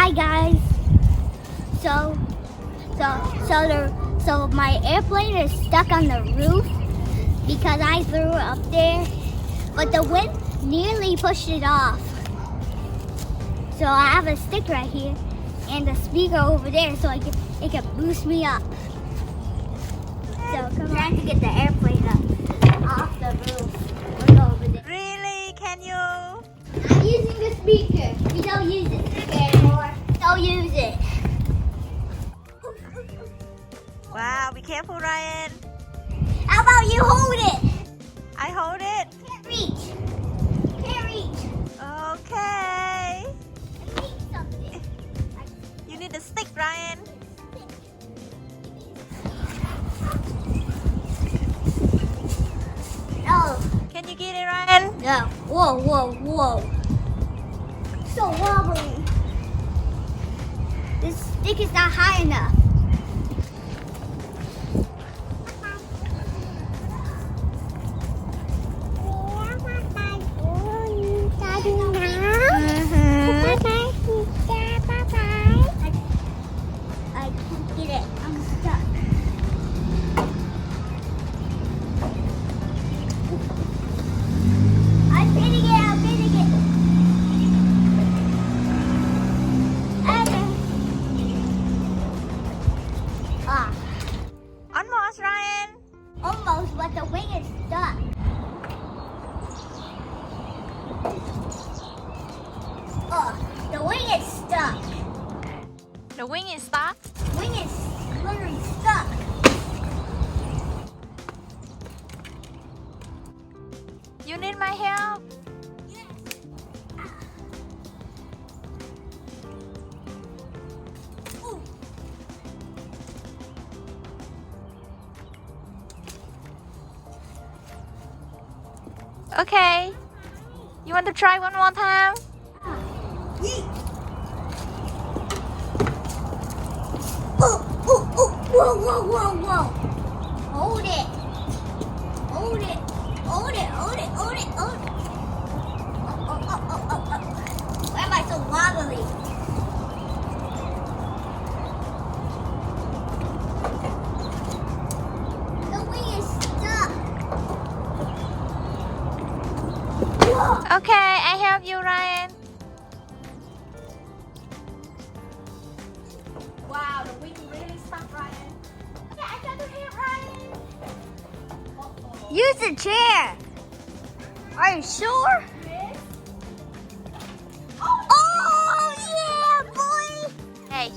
Hi guys. So so my airplane is stuck on the roof because I threw it up there, but the wind nearly pushed it off. So I have a stick right here and a speaker over there, so it can boost me up. So I'm trying to get the airplane up off the roof. Look over there. Really? Can you? I'm using the speaker. We don't use the speaker anymore. Don't use it. Wow, be careful, Ryan. How about you hold it? I hold it. Can't reach. Can't reach. Okay. I need something. You need a stick, Ryan. No. Can you get it, Ryan? No. Whoa, whoa, whoa. So wobbly. This stick is not high enough. I can't get it. I'm stuck. I'm getting it. I'm getting it. Okay. Ah, Almost, Ryan. almost, but the wing is stuck. Oh, the wing is stuck. The wing is stuck. Wing is literally stuck. You need my help? Ooh. Okay. You want to try one more time? Yeet. Whoa, whoa, whoa, whoa. Hold it. Hold it. Hold it, hold it, hold it, hold it. Oh. Why am I so wobbly? The wing is stuck. Whoa. Okay, I help you, Ryan. Wow, the wing really stuck, Ryan. Yeah, I got to hit Ryan. Use the chair. Are you sure? Yes. Oh yeah, boy! Hey.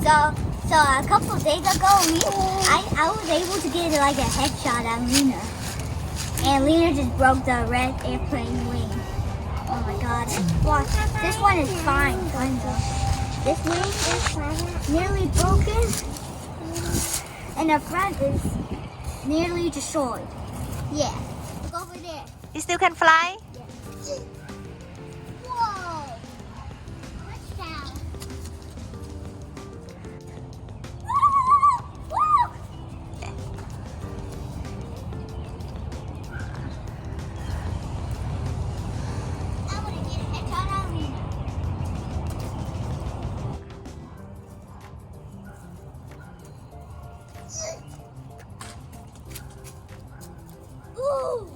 So a couple of days ago, I was able to get like a headshot on Lena, and Lena just broke the red airplane wing. Oh my God! Watch, this one is fine, kind of. This wing is nearly broken, and the front is nearly destroyed. Yeah, look over there. You still can fly? Whoa! Touchdown! I want to get a headshot on Lena. Ooh!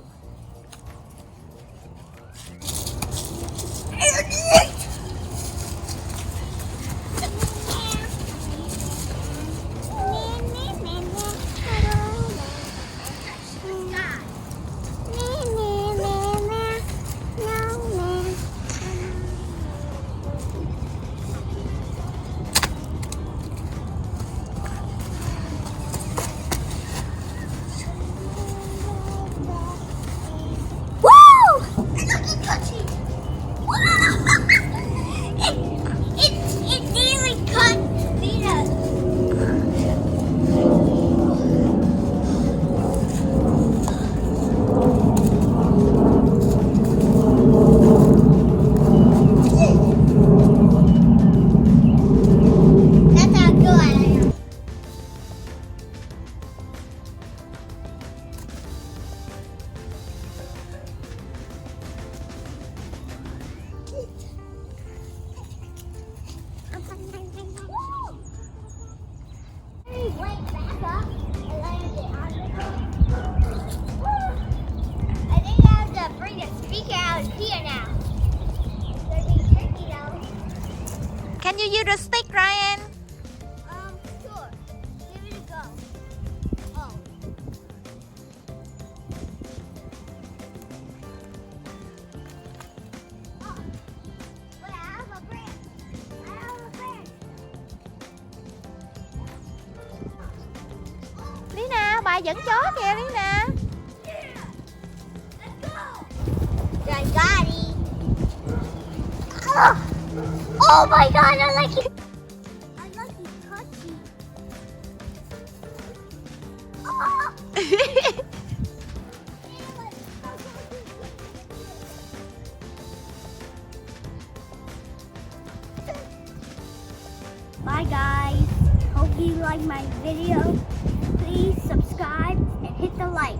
you use the stick, Ryan? Sure. Give it a go. Oh. Oh. Wait, I have a branch. I have a branch. Lina, bà dẫn chó kìa Lina. Yeah. Let's go. I got it. Oh my god, I like it. I like it touchy. Oh. Bye guys. Hope you like my video. Please subscribe and hit the like.